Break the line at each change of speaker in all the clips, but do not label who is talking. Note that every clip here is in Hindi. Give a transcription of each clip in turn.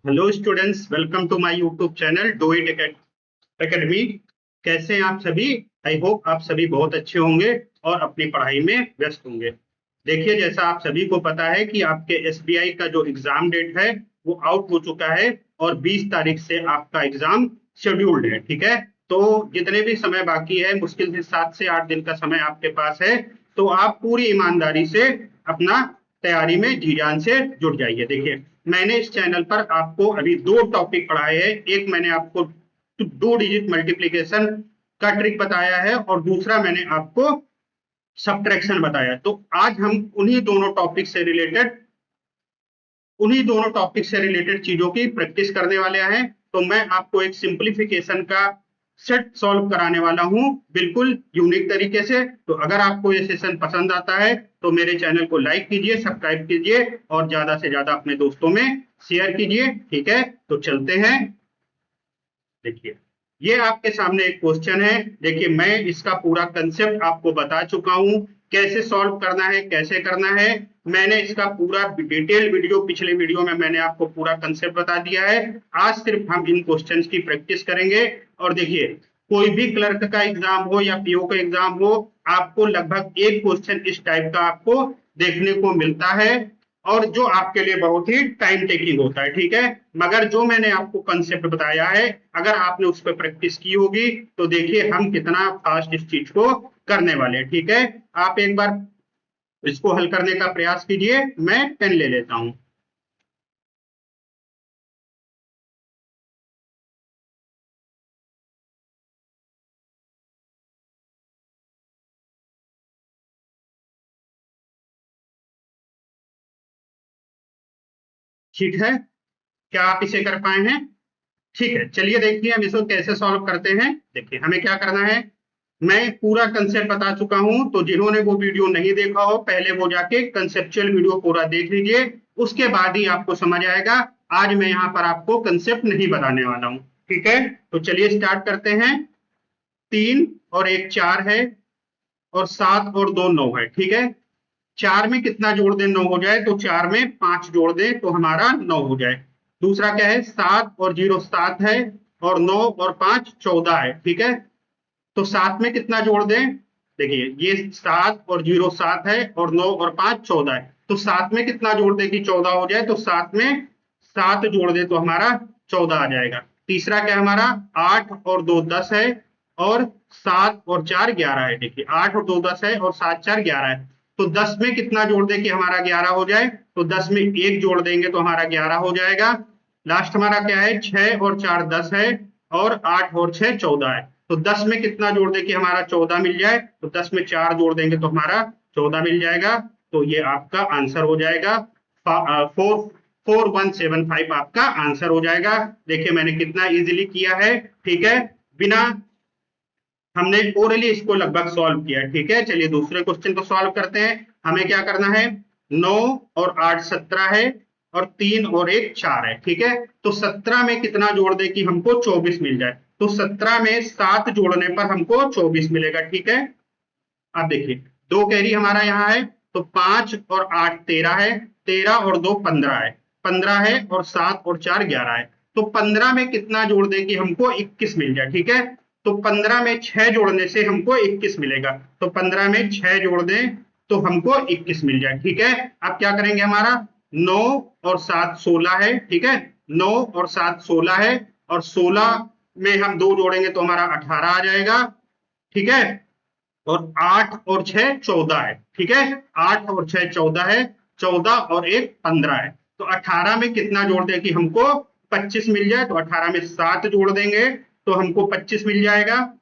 Hello students, welcome to my YouTube channel Do It Academy. कैसे हैं आप सभी? आई होप आप सभी बहुत अच्छे होंगे और अपनी पढ़ाई में व्यस्त होंगे। देखिए, जैसा आप सभी को पता है कि आपके एसबीआई का जो एग्जाम डेट है वो आउट हो चुका है और 20 तारीख से आपका एग्जाम शेड्यूल्ड है। ठीक है, तो जितने भी समय बाकी है, मुश्किल से 7 से 8 दिन का समय आपके पास है। तो आप पूरी ईमानदारी से अपना तैयारी में जी जान से जुट जाइए। देखिए, मैंने इस चैनल पर आपको अभी 2 टॉपिक पढ़ाए हैं। एक मैंने आपको 2 डिजिट मल्टीप्लीकेशन का ट्रिक बताया है और दूसरा मैंने आपको सब्ट्रैक्शन बताया। तो आज हम उन्हीं दोनों टॉपिक से रिलेटेड चीजों की प्रैक्टिस करने वाले हैं। तो मैं आपको एक सिंप्लीफिकेशन का सेट सॉल्व कराने वाला हूं, बिल्कुल यूनिक तरीके से। तो अगर आपको ये सेशन पसंद आता है तो मेरे चैनल को लाइक कीजिए, सब्सक्राइब कीजिए और ज्यादा से ज्यादा अपने दोस्तों में शेयर कीजिए। ठीक है, तो चलते हैं। देखिए, ये आपके सामने एक क्वेश्चन है। देखिए, मैं इसका पूरा कंसेप्ट आपको बता चुका हूं, कैसे सॉल्व करना है, कैसे करना है। मैंने इसका पूरा डिटेल वीडियो, पिछले वीडियो में मैंने आपको पूरा कंसेप्ट बता दिया है। आज सिर्फ हम इन क्वेश्चंस की प्रैक्टिस करेंगे। और देखिए, कोई भी क्लर्क का एग्जाम हो या पीओ का एग्जाम हो, आपको लगभग एक क्वेश्चन इस टाइप का आपको देखने को मिलता है और जो आपके लिए बहुत ही टाइम टेकिंग होता है। ठीक है, मगर जो मैंने आपको कंसेप्ट बताया है, अगर आपने उस पर प्रैक्टिस की होगी तो देखिए हम कितना फास्ट इस चीज को करने वाले हैं। ठीक है, आप एक बार इसको हल करने का प्रयास कीजिए। मैं पेन ले लेता हूं। ठीक है, क्या आप इसे कर पाए हैं? ठीक है, चलिए देखिए हम इसको कैसे सॉल्व करते हैं। देखिए, हमें क्या करना है, मैं पूरा कंसेप्ट बता चुका हूं। तो जिन्होंने वो वीडियो नहीं देखा हो, पहले वो जाके कंसेप्चुअल वीडियो पूरा देख लीजिए, उसके बाद ही आपको समझ आएगा। आज मैं यहाँ पर आपको कंसेप्ट नहीं बताने वाला हूँ। ठीक है, तो चलिए स्टार्ट करते हैं। 3 और 1 4 है और 7 और 2 9 है। ठीक है, 4 में कितना जोड़ दें 9 हो जाए, तो 4 में 5 जोड़ दें तो हमारा 9 हो जाए। दूसरा क्या है, 7 और 0 7 है और 9 और 5 14 है। ठीक है, तो 7 में कितना जोड़ दें? देखिए, ये 7 और 0 7 है और 9 और 5 14 है। तो 7 में कितना जोड़ दें कि 14 हो जाए? तो 7 में 7 जोड़ दे तो हमारा 14 आ जाएगा। तीसरा क्या हमारा, 8 और 2 10 है और 7 और 4 11 है। देखिए, 8 और 2 10 है और 7 4 11 है। तो 10 में कितना जोड़ दे कि हमारा 11 हो जाए? तो 10 में 1 जोड़ देंगे तो हमारा 11 हो जाएगा। लास्ट हमारा क्या है, 6 और 4 10 है और 8 और 6 14 है। तो 10 में कितना जोड़ दे कि हमारा 14 मिल जाए? तो 10 में 4 जोड़ देंगे तो हमारा 14 मिल जाएगा। तो ये आपका आंसर हो जाएगा। 4175 आपका आंसर हो जाएगा। देखिए, मैंने कितना इजीली किया है। ठीक है, बिना हमने ओरली इसको लगभग सॉल्व किया। ठीक है, चलिए दूसरे क्वेश्चन को सॉल्व करते हैं। हमें क्या करना है, 9 और 8 17 है और 3 और 1 4 है। ठीक है, तो 17 में कितना जोड़ दे कि हमको 24 मिल जाए? तो 17 में 7 जोड़ने पर हमको 24 मिलेगा। ठीक है, अब देखिए, 2 कैरी हमारा यहाँ है, तो 5 और 8 13 है, 13 और 2 15 है, 15 है और 7 और 4 11 है। तो 15 में कितना जोड़ दे कि हमको 21 मिल जाए? ठीक है, तो 15 में 6 जोड़ने से हमको 21 मिलेगा। तो 15 में 6 जोड़ दें तो हमको 21 मिल जाए। ठीक है, अब क्या करेंगे, हमारा 9 और 7 16 है। ठीक है, 9 और 7 16 है और 16 में हम 2 जोड़ेंगे तो हमारा 18 आ जाएगा। ठीक है, और 8 और 6 14 है। ठीक है, 8 और 6 14 है, 14 और 1 15 है। तो 18 में कितना जोड़ दें कि हमको 25 मिल जाए? तो 18 में 7 जोड़ देंगे तो हमको 25 मिल जाएगा।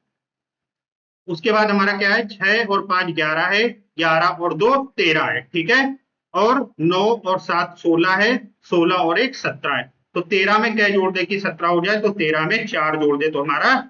उसके बाद हमारा क्या है, 6 और 5 11 है, 11 और 2 13 है। ठीक है, और 9 और 7 16 है, 16 और 1 17 है। तो 13 में क्या जोड़ दे कि 17 हो जाए? तो 13 में 4 जोड़ दे तो हमारा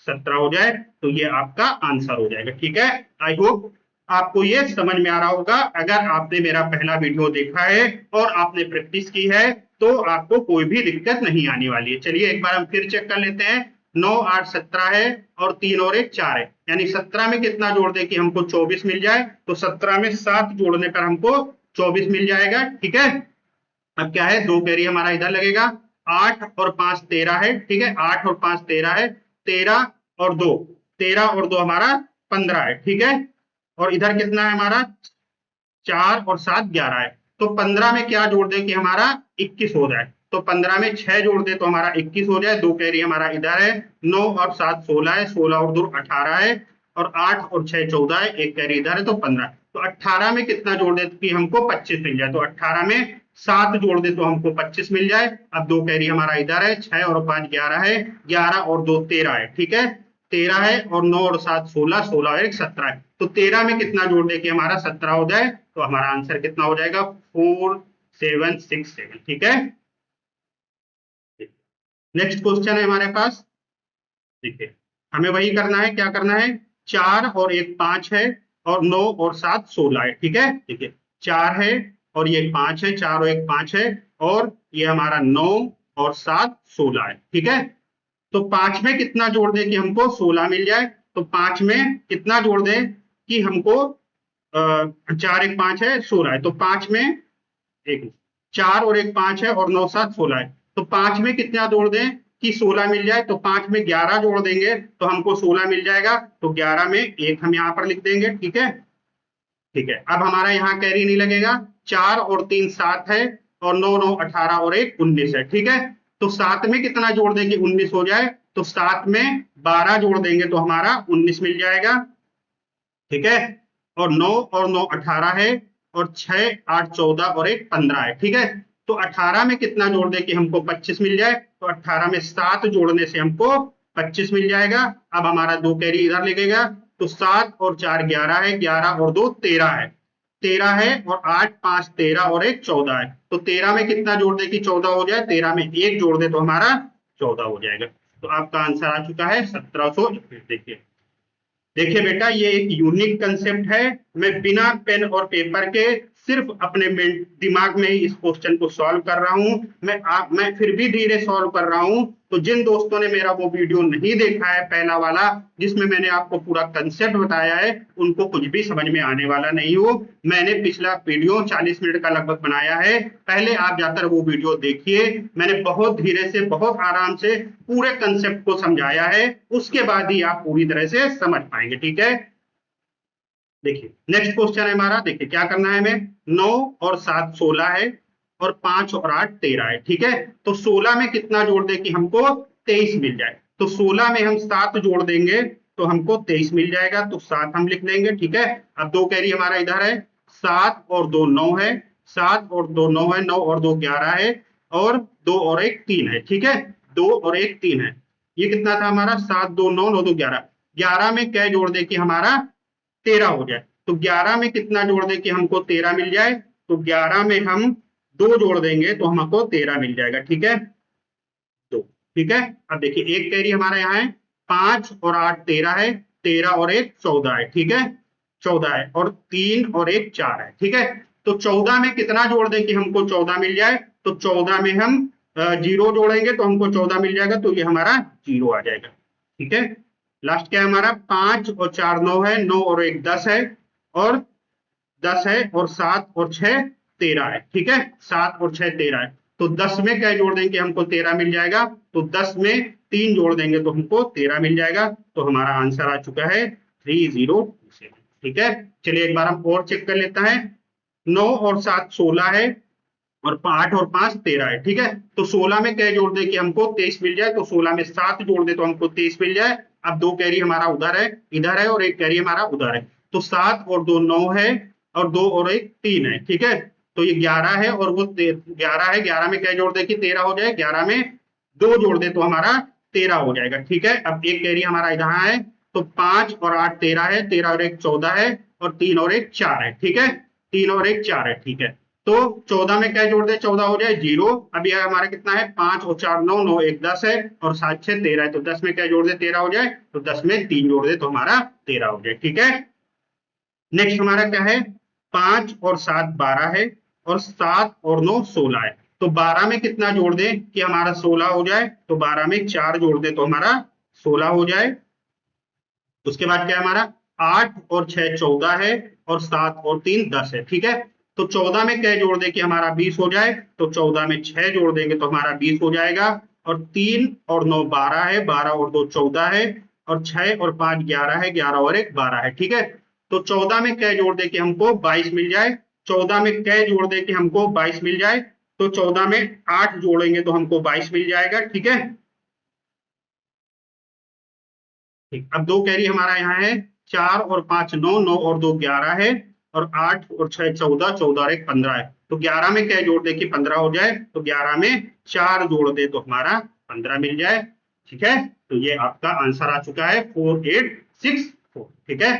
17 हो जाए। तो ये आपका आंसर हो जाएगा। ठीक है, आई होप आपको ये समझ में आ रहा होगा। अगर आपने मेरा पहला वीडियो देखा है और आपने प्रैक्टिस की है तो आपको कोई भी दिक्कत नहीं आने वाली है। चलिए एक बार हम फिर चेक कर लेते हैं। 9 8 17 है और 3 और 1 4 है, यानी 17 में कितना जोड़ दे कि हमको 24 मिल जाए? तो 17 में 7 जोड़ने पर हमको 24 मिल जाएगा। ठीक है, अब क्या है, 2 कैरी हमारा इधर लगेगा, 8 और 5 13 है, ठीक है, 8 और 5 13 है, 13 और 2 हमारा 15 है, ठीक है। और इधर कितना है हमारा, 4 और 7 11 है। तो 15 में क्या जोड़ दे कि हमारा 21 हो जाए, तो 15 में 6 जोड़ दे तो हमारा 21 हो जाए, 2 कैरी हमारा इधर है, 9 और 7 16 है, 16 और 2 18 है, और 8 और 6 14 है, एक कैरी इधर है तो 15। तो 18 में कितना जोड़ दे कि हमको 25 मिल जाए, तो 18 में 7 जोड़ दे तो हमको 25 मिल जाए। अब 2 कैरी हमारा इधर है, 6 और 5 11 है, 11 और 2 13 है, ठीक है, 13 है, और 9 और 7 16, 16 और 1 17 है। तो 13 में कितना जोड़ दे कि हमारा 17 हो जाए, तो हमारा आंसर कितना हो जाएगा, 4767, ठीक है। नेक्स्ट क्वेश्चन है हमारे पास, देखिए हमें वही करना है, क्या करना है, 4 और 1 5 है, और 9 और 7 16 है, ठीक है। देखिए 4 है और ये 5 है, 4 और 1 5 है, और ये हमारा 9 और 7 16 है, ठीक है। तो 5 में कितना जोड़ दे कि हमको 16 मिल जाए, तो 5 में कितना जोड़ दे कि हमको 4 1 5 है, 16 है, तो 5 में एक 4 और 1 5 है, और 9 7 16 है, तो 5 में कितना जोड़ दें कि 16 मिल जाए, तो 5 में 11 जोड़ देंगे तो हमको 16 मिल जाएगा, तो 11 में एक हम यहाँ पर लिख देंगे, ठीक है। ठीक है, अब हमारा यहाँ कैरी नहीं लगेगा, 4 और 3 7 है, और 9 9 18 और 1 19 है, ठीक है। तो 7 में कितना जोड़ दें कि 19 हो जाए, तो 7 में 12 जोड़ देंगे तो हमारा 19 मिल जाएगा, ठीक है। और 9 और 9 18 है, और 6 8 14 और 1 15 है, ठीक है। तो 18 में कितना जोड़ दे कि हमको 25 मिल जाए, तो 18 में 7 जोड़ने से हमको 25 मिल जाएगा। अब हमारा 2 कैरी इधर लगेगा, तो 7 और 4 11 है, 11 और 2 13 है, 13 है, और 8 5 13 और 1 14 है। तो 13 में कितना जोड़ दे कि 14 हो जाए, 13 में 1 जोड़ दे तो हमारा 14 हो जाएगा। तो आपका आंसर आ चुका है 1721। देखिए देखिए बेटा, ये एक यूनिक कंसेप्ट है, मैं बिना पेन और पेपर के सिर्फ अपने दिमाग में ही इस क्वेश्चन को सॉल्व कर रहा हूं। मैं फिर भी धीरे सॉल्व कर रहा हूं, तो जिन दोस्तों ने मेरा वो वीडियो नहीं देखा है पहला वाला, जिसमें मैंने आपको पूरा कंसेप्ट बताया है, उनको कुछ भी समझ में आने वाला नहीं हो। मैंने पिछला वीडियो 40 मिनट का लगभग बनाया है, पहले आप जाकर वो वीडियो देखिए। मैंने बहुत धीरे से, बहुत आराम से पूरे कंसेप्ट को समझाया है, उसके बाद ही आप पूरी तरह से समझ पाएंगे, ठीक है। देखिए नेक्स्ट क्वेश्चन है हमारा, देखिए क्या करना है हमें, 9 और 7 16 है, और 5 और 8 13 है, ठीक है। तो 16 में कितना जोड़ दे कि हमको 23 मिल जाए, तो 16 में हम 7 जोड़ देंगे तो हमको 23 मिल जाएगा, तो 7 हम लिख लेंगे, ठीक है। अब 2 कैरी हमारा इधर है, 7 और 2 9 है, 7 और 2 9 है, 9 और 2 11 है, और 2 और 1 3 है, ठीक है, 2 और 1 3 है। ये कितना था हमारा, 7 2 9 9 2 11, 11 में क्या जोड़ दे कि हमारा 13 हो जाए, तो 11 में कितना जोड़ दे कि हमको 13 मिल जाए, तो 11 में हम 2 जोड़ देंगे तो हमको 13 मिल जाएगा, ठीक है, तो ठीक है। अब देखिए एक कैरी हमारा यहाँ है, 5 और 8 13 है, 13 और 1 14 है, ठीक है, 14 है, और 3 और 1 4 है, ठीक है। तो 14 में कितना जोड़ दें कि हमको 14 मिल जाए, तो 14 में हम 0 जोड़ेंगे तो हमको 14 मिल जाएगा, तो ये हमारा 0 आ जाएगा, ठीक है। लास्ट क्या है हमारा, 5 और 4 9 है, 9 और 1 10 है, और 10 है, और 7 और 6 13 है, ठीक है, 7 और 6 13 है। तो 10 में क्या जोड़ देंगे हमको 13 मिल जाएगा, तो 10 में 3 जोड़ देंगे तो हमको 13 मिल जाएगा, तो हमारा आंसर आ चुका है 3027, ठीक है। चलिए एक बार हम और चेक कर लेते हैं, 9 और 7 16 है, और 8 और 5 13 है, ठीक है। तो 16 में क्या जोड़ दे कि हमको 23 मिल जाए, तो 16 में 7 जोड़ दे तो हमको 23 मिल जाए। अब 2 कैरी हमारा उधर है, इधर है, और एक कैरी हमारा उधर है, तो 7 और 2 9 है, और 2 और 1 3 है, ठीक है। तो ये 11 है, और वो 11 है, 11 में क्या जोड़ दे कि 13 हो जाए, 11 में 2 जोड़ दे तो हमारा 13 हो जाएगा, ठीक है। अब एक कैरी हमारा यहाँ है, तो 5 और 8 13 है, 13 और 1 14 है, और 3 और 1 4 है, ठीक है, 3 और 1 4 है, ठीक है। तो 14 में क्या जोड़ दे, 14 हो जाए 0। अब यह हमारा कितना है, 5 और 4 9 9 1 10 है, और 7 6 13 है, तो 10 में क्या जोड़ दे 13 हो जाए, तो 10 में 3 जोड़ दे तो हमारा 13 हो जाए, ठीक है। नेक्स्ट हमारा क्या है, 5 और 7 12 है, और 7 और 9 16 है। तो 12 में कितना जोड़ दे कि हमारा 16 हो जाए, तो 12 में 4 जोड़ दे तो हमारा 16 हो जाए। उसके बाद क्या है हमारा, 8 और 6 14 है, और 7 और 3 10 है, ठीक है। तो 14 में क्या जोड़ दे कि हमारा 20 हो जाए, तो 14 में 6 जोड़ देंगे तो हमारा 20 हो जाएगा। और 3 और 9 12 है, 12 और 2 14 है, और 6 और 5 11 है, 11 और 1 12 है। ठीक है, तो 14 में क्या जोड़ दे कि हमको 22 मिल जाए, 14 में क्या जोड़ दे कि हमको 22 मिल जाए, तो 14 में 8 जोड़ेंगे तो हमको 22 मिल जाएगा। ठीक है, ठीक, अब दो कैरी हमारा यहाँ है, 4 और 5 9, 9 और 2 11 है, और 8 और 6 14, 14 और 1 15 है। तो 11 में क्या जोड़ दे कि 15 हो जाए, तो 11 में 4 जोड़ दे तो हमारा 15 मिल जाए। ठीक है, तो ये आपका आंसर आ चुका है 4864। ठीक है,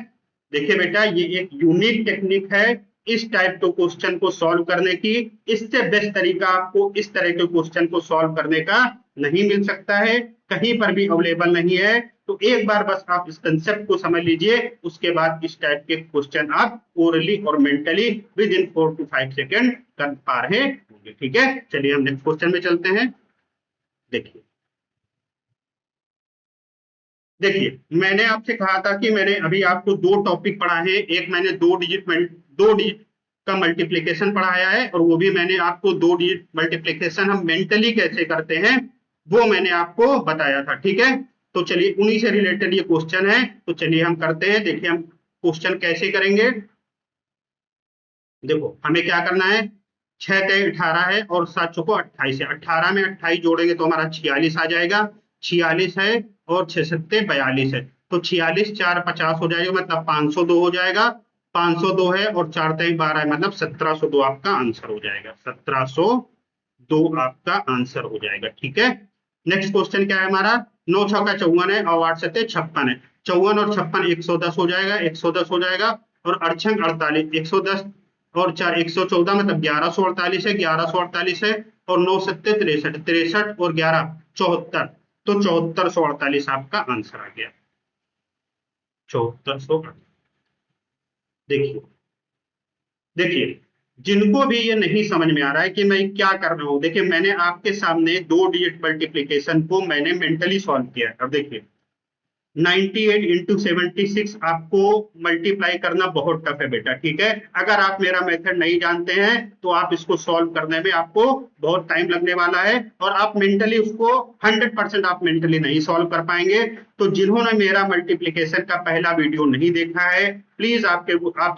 देखिए बेटा ये एक यूनिक टेक्निक है इस टाइप के क्वेश्चन को सॉल्व करने की। इससे बेस्ट तरीका आपको इस तरह के क्वेश्चन को सॉल्व करने का नहीं मिल सकता है, कहीं पर भी अवेलेबल नहीं है। तो एक बार बस आप इस कंसेप्ट को समझ लीजिए, उसके बाद इस टाइप के क्वेश्चन आप ओरली और mentally with in 4 to 5 second कर पा रहे होंगे। ठीक है, चलिए हम नेक्स्ट क्वेश्चन में चलते हैं। देखिए देखिए मैंने आपसे कहा था कि मैंने अभी आपको दो टॉपिक पढ़ा है, एक मैंने दो डिजिट का मल्टीप्लीकेशन पढ़ाया है, और वो भी मैंने आपको दो डिजिट मल्टीप्लीकेशन हम मेंटली कैसे करते हैं वो मैंने आपको बताया था। ठीक है, तो चलिए उन्हीं से रिलेटेड ये क्वेश्चन है, तो चलिए हम करते हैं। देखिए हम क्वेश्चन कैसे करेंगे। देखो हमें क्या करना है, 6 तेई 18 है और 7 चौको 28 है, 18 में 28 जोड़ेंगे तो हमारा 46 आ जाएगा, 46 है, और 6 सत्ते 42 है, तो 46 4 50 हो जाएगा, मतलब 502 हो जाएगा। 502 है और 4 तेई 12 है, मतलब 1702 आपका आंसर हो जाएगा, 1702 आपका आंसर हो जाएगा। ठीक है, नेक्स्ट क्वेश्चन क्या है हमारा, 9 छक्का 54 है और 8 सत्ते 56 है, 54 और 56 110 हो जाएगा, 110 हो जाएगा, और अड़छंग 48, 110 और 4 114, मतलब 1148 है, 1148 है, और 9 सत्ते 63, 63 और 11 74, तो 7448 आपका आंसर आ गया, 7400। देखिए देखिए जिनको भी ये नहीं समझ में आ रहा है कि मैं क्या कर रहा हूं, देखिए मैंने आपके सामने दो डिजिट मल्टीप्लीकेशन को मैंने मेंटली सॉल्व किया। अब देखिए 98 इंटू 76 आपको मल्टीप्लाई करना बहुत टफ है बेटा। ठीक है, अगर आप मेरा मेथड नहीं जानते हैं तो आप इसको सॉल्व करने में आपको बहुत टाइम लगने वाला है, और आप मेंटली उसको 100% आप मेंटली नहीं सॉल्व कर पाएंगे। तो जिन्होंने मेरा मल्टीप्लीकेशन का पहला वीडियो नहीं देखा है, प्लीज आप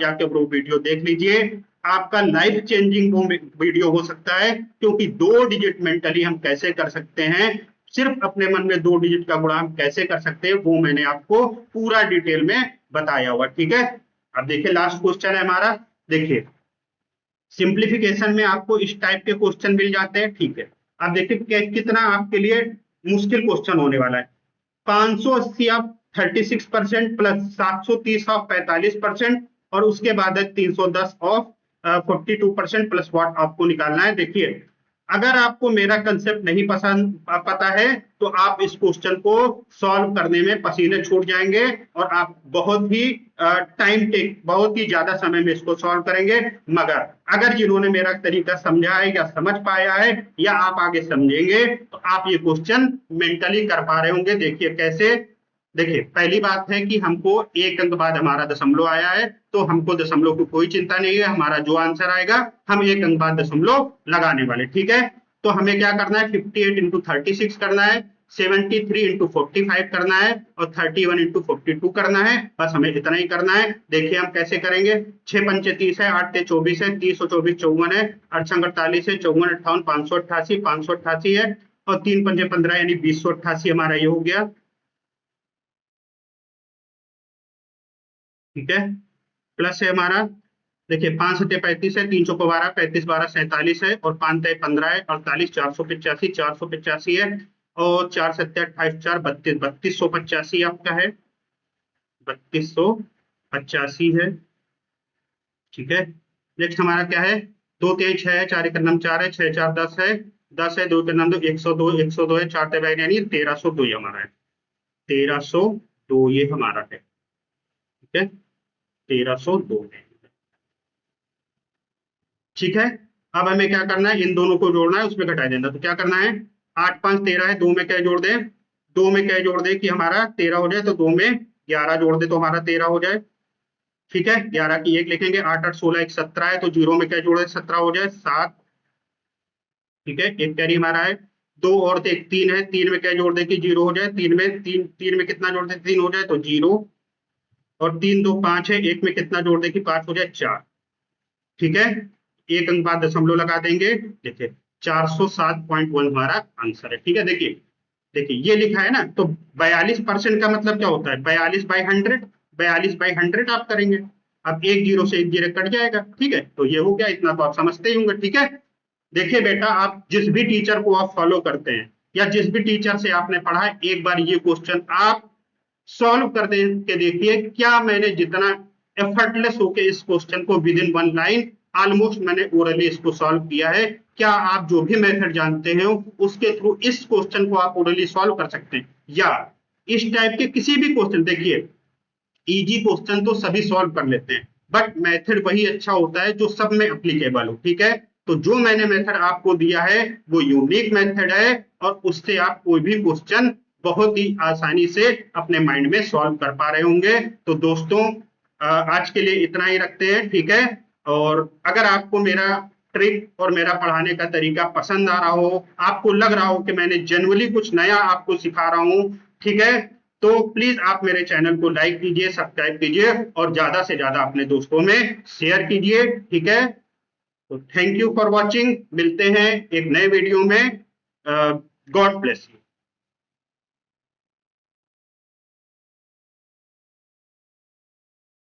जाके वो वीडियो देख लीजिए, आपका लाइफ चेंजिंग वो वीडियो हो सकता है, क्योंकि दो डिजिट मेंटली हम कैसे कर सकते हैं, सिर्फ अपने मन में दो डिजिट का गुणा हम कैसे कर सकते हैं, वो मैंने आपको पूरा डिटेल में बताया हुआ। ठीक है, अब देखिए लास्ट क्वेश्चन है हमारा। देखिए सिंप्लीफिकेशन में आपको इस टाइप के क्वेश्चन मिल जाते हैं। ठीक है, अब देखिए कितना आपके लिए मुश्किल क्वेश्चन होने वाला है। 580 ऑफ 36% प्लस 730 ऑफ 45%, और उसके बाद है 310 ऑफ 42% प्लस व्हाट आपको निकालना है। देखिए अगर आपको मेरा कंसेप्ट नहीं पसंद पता है तो आप इस क्वेश्चन को सॉल्व करने में पसीने छूट जाएंगे, और आप बहुत ही ज्यादा समय में इसको सॉल्व करेंगे। मगर अगर जिन्होंने मेरा तरीका समझा है या समझ पाया है या आप आगे समझेंगे तो आप ये क्वेश्चन मेंटली कर पा रहे होंगे। देखिए कैसे, देखिए पहली बात है कि हमको एक अंक बाद हमारा दशमलव आया है, तो हमको दशमलव की कोई चिंता नहीं है, हमारा जो आंसर आएगा हम एक अंक बाद दशमलव लगाने वाले। ठीक है, तो हमें क्या करना है, 58 इंटू 36 करना है, 73 इंटू 45 करना है, और 31 इंटू 42 करना है, बस हमें इतना ही करना है। देखिए हम कैसे करेंगे, 6 पंचे 30 है, 8 ते 24 है, 30 और 24 54 है, 8 48 है, 54 58 588 है, और 3 पंचे 15 यानी 2088 हमारा ये हो गया। ठीक है, प्लस है हमारा, देखिए 5 सत्ते 35 है, 3 चौको 12, 35 12 47 है, और 5 तय 15 है, 48 485 है, और 4 सत्ते 28 4 32 3285 आपका है, 3285 है। ठीक है, नेक्स्ट हमारा क्या है, 2 तेई 6 है, 4 एक नम 4 है, 6 4 10 है, 10 है, 2 के नम 2 102 है, 4 तय यानी 1302 ये हमारा है, 1302 ये हमारा है। ठीक है, 1302 है। ठीक है, अब हमें क्या करना है, इन दोनों को जोड़ना है, उसमें घटा देना। तो क्या करना है, 8 5 13 है, 2 में क्या जोड़ दे, 2 में क्या जोड़ दे कि हमारा 13 हो जाए, तो 2 में 11 जोड़ दे तो हमारा 13 हो जाए। ठीक है, 11 की 1 लिखेंगे, 8 8 16 1 17 है, तो जीरो में क्या जोड़े 17 हो जाए 7। ठीक है, एक कैरी हमारा है। दो और थे, एक 3 है, 3 में क्या जोड़ दे कि जीरो हो जाए, 3 में कितना जोड़ दे 3 हो जाए तो जीरो। और 3 2 5 है, एक में कितना जोड़ दे कि 5 हो जाए 4। ठीक है, एक अंक बाद दशमलव लगा देंगे। देखिए 407.1 हमारा आंसर है। ठीक है, देखिए देखिए ये लिखा है ना, तो 42% का मतलब क्या होता है, 42/100। 42/100 आप करेंगे। अब एक जीरो से एक जीरो कट जाएगा। ठीक है, तो ये हो गया, इतना तो आप समझते ही होंगे। ठीक है, देखिए बेटा, आप जिस भी टीचर को आप फॉलो करते हैं या जिस भी टीचर से आपने पढ़ा है, एक बार ये क्वेश्चन आप सॉल्व कर दे के देखिए, क्या मैंने जितना एफर्टलेस होके इस क्वेश्चन को विद इन 1 लाइन ऑलमोस्ट मैंने ओरली इसको सॉल्व किया है। क्या आप जो भी मेथड जानते हैं उसके थ्रू इस क्वेश्चन को आप ओरली सॉल्व कर सकते हैं, या इस टाइप के किसी भी क्वेश्चन। देखिए इजी क्वेश्चन तो सभी सॉल्व कर लेते हैं, बट मेथड वही अच्छा होता है जो सब में अप्लीकेबल हो। ठीक है, तो जो मैंने मेथड आपको दिया है वो यूनिक मेथड है, और उससे आप कोई भी क्वेश्चन बहुत ही आसानी से अपने माइंड में सॉल्व कर पा रहे होंगे। तो दोस्तों आज के लिए इतना ही रखते हैं। ठीक है, और अगर आपको मेरा ट्रिक और मेरा पढ़ाने का तरीका पसंद आ रहा हो, आपको लग रहा हो कि मैंने जनरली कुछ नया आपको सिखा रहा हूं, ठीक है, तो प्लीज आप मेरे चैनल को लाइक कीजिए, सब्सक्राइब कीजिए, और ज्यादा से ज्यादा अपने दोस्तों में शेयर कीजिए। ठीक है, तो थैंक यू फॉर वॉचिंग, मिलते हैं एक नए वीडियो में। God bless you.